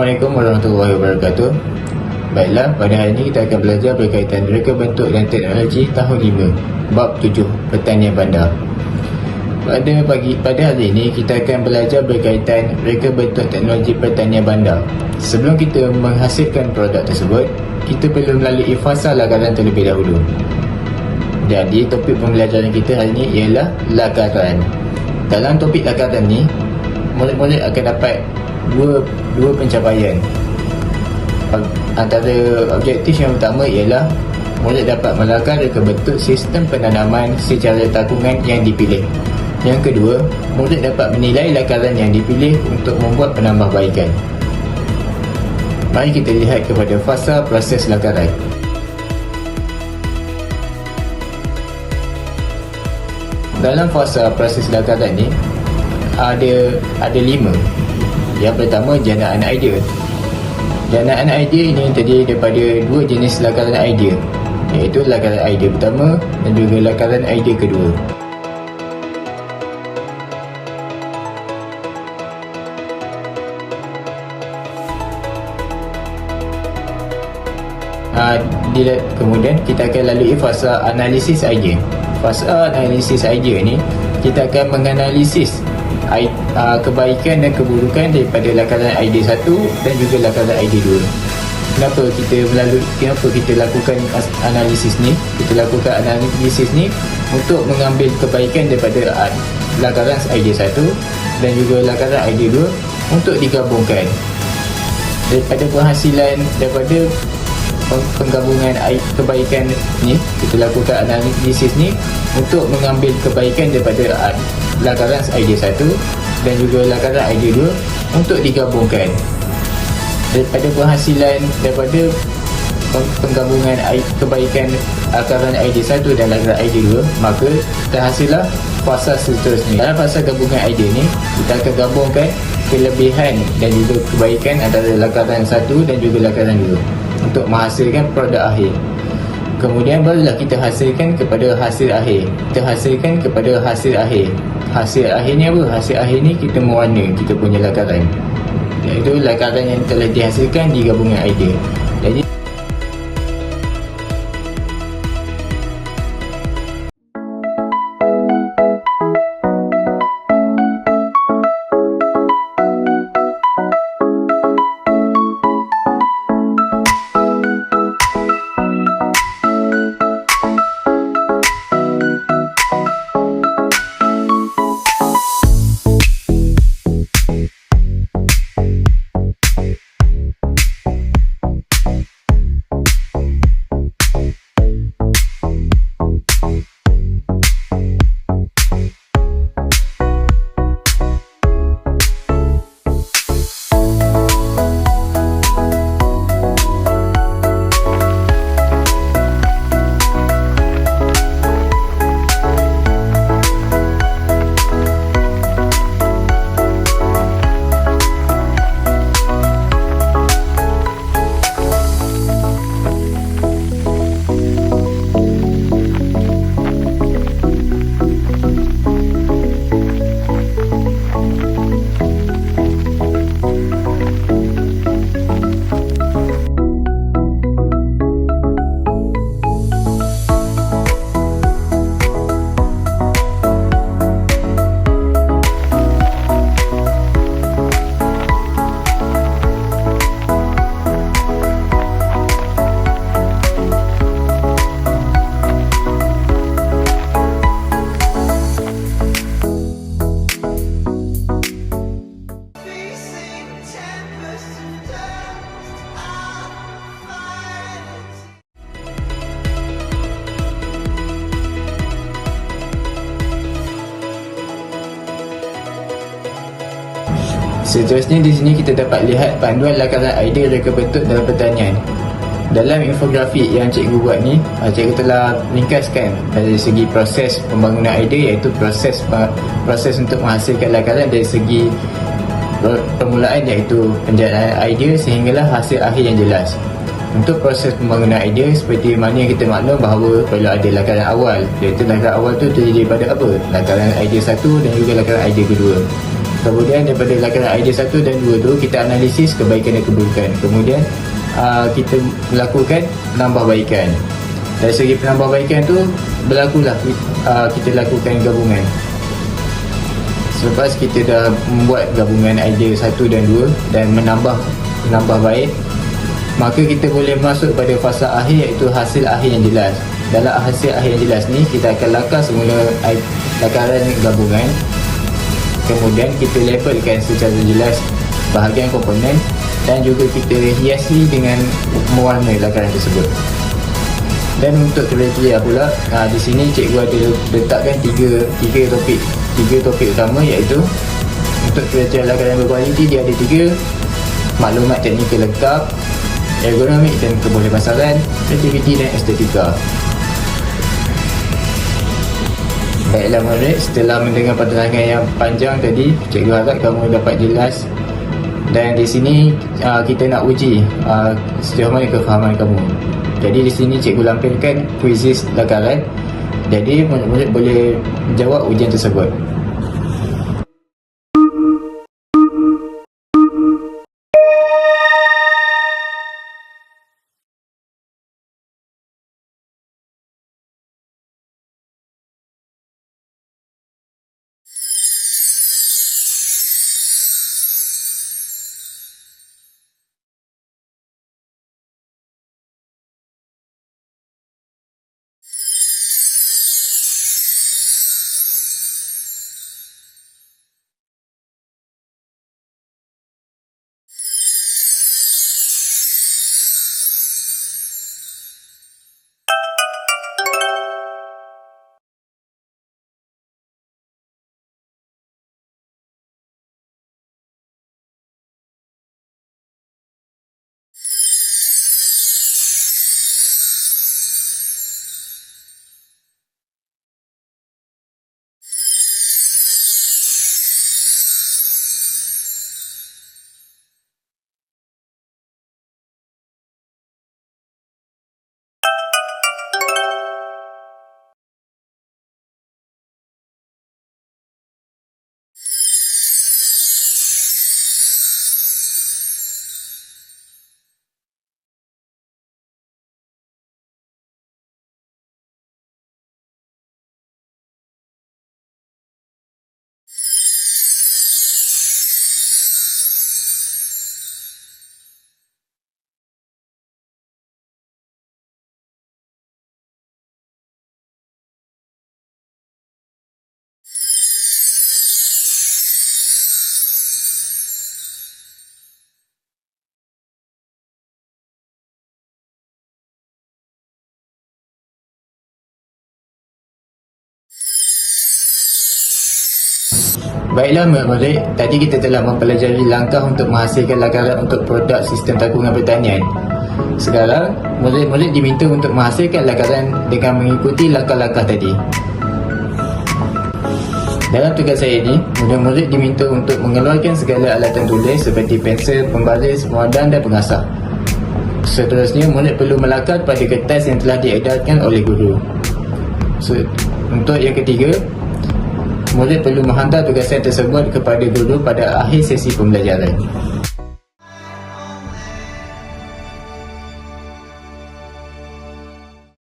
Assalamualaikum warahmatullahi wabarakatuh. Baiklah, pada hari ini kita akan belajar berkaitan reka bentuk dan teknologi tahun 5, bab 7, pertanian bandar. Pada hari ini kita akan belajar berkaitan reka bentuk teknologi pertanian bandar. Sebelum kita menghasilkan produk tersebut, kita perlu melalui fasa lakaran terlebih dahulu. Jadi topik pembelajaran kita hari ini ialah lakaran. Dalam topik lakaran ni, murid-murid akan dapat dua pencapaian. Antara objektif yang utama ialah murid dapat melakar reka bentuk sistem penanaman secara takungan yang dipilih. Yang kedua, murid dapat menilai lakaran yang dipilih untuk membuat penambahbaikan. Mari kita lihat kepada fasa proses lakaran. Dalam fasa proses lakaran ni ada 5. Yang pertama, janaan idea. Janaan idea ini terdiri daripada 2 jenis lakaran idea, iaitu lakaran idea pertama dan juga lakaran idea kedua. Kemudian kita akan lalui fasa analisis idea. Fasa analisis idea ni kita akan menganalisis kebaikan dan keburukan daripada lakaran idea 1 dan juga lakaran idea 2. Kenapa kita lakukan analisis ni? Kita lakukan analisis ni untuk mengambil kebaikan daripada lakaran idea 1 dan juga lakaran idea 2 untuk digabungkan. Daripada penggabungan kebaikan ni, kita lakukan analisis ni untuk mengambil kebaikan daripada lakaran idea 1 dan juga lakaran idea 2 untuk digabungkan. Daripada penggabungan kebaikan lakaran idea 1 dan lakaran idea 2, maka terhasillah fasa seterusnya. Dalam fasa gabungan idea ni, kita akan gabungkan kelebihan dan juga kebaikan antara lakaran 1 dan juga lakaran 2 untuk menghasilkan produk akhir. Kemudian barulah kita hasilkan kepada hasil akhir. Hasil akhir ni apa? Hasil akhir ni kita mewarna kita punya lakaran, iaitu lakaran yang telah dihasilkan di gabungan idea. Jadi seterusnya di sini kita dapat lihat panduan lakaran idea reka bentuk dalam pertanian. Dalam infografik yang cikgu buat ni, cikgu telah ringkaskan dari segi proses pembangunan idea, iaitu proses untuk menghasilkan lakaran dari segi permulaan, iaitu penjanaan idea sehinggalah hasil akhir yang jelas. Untuk proses pembangunan idea, seperti mana yang kita maklum bahawa perlu ada lakaran awal, iaitu lakaran awal tu terdiri daripada apa? Lakaran idea 1 dan juga lakaran idea kedua. Kemudian daripada lakaran idea 1 dan 2 tu, kita analisis kebaikan dan keburukan. Kemudian kita melakukan penambahbaikan. Dari segi penambahbaikan tu, berlakulah kita lakukan gabungan. Selepas kita dah membuat gabungan idea 1 dan 2 dan menambah baik, maka kita boleh masuk pada fasa akhir, iaitu hasil akhir yang jelas. Dalam hasil akhir yang jelas ni, kita akan lakar semula lakaran gabungan. Kemudian kita labelkan secara jelas bahagian komponen dan juga kita hiasi dengan mewarna lakaran tersebut. Dan untuk kriteria pula, di sini cikgu ada letakkan tiga topik utama, iaitu untuk kriteria lakaran berkualiti dia ada 3: maklumat teknikal lengkap, ergonomik dan kebolehpasaran, kreativiti dan estetika. Baiklah murid, setelah mendengar penerangan yang panjang tadi, cikgu harap kamu dapat jelas. Dan di sini kita nak uji sejauh mana kefahaman kamu. Jadi di sini cikgu lampirkan kuisis lakaran. Jadi murid-murid boleh jawab ujian tersebut. Baiklah murid-murid, tadi kita telah mempelajari langkah untuk menghasilkan lakaran untuk produk sistem takungan pertanian. Sekarang, murid-murid diminta untuk menghasilkan lakaran dengan mengikuti langkah-langkah tadi. Dalam tugas saya ini, murid-murid diminta untuk mengeluarkan segala alatan tulis seperti pensel, pembaris, pemadam dan pengasah. Seterusnya, murid perlu melakar pada kertas yang telah diedarkan oleh guru. Untuk yang ketiga, murid perlu menghantar tugasan tersebut kepada guru pada akhir sesi pembelajaran.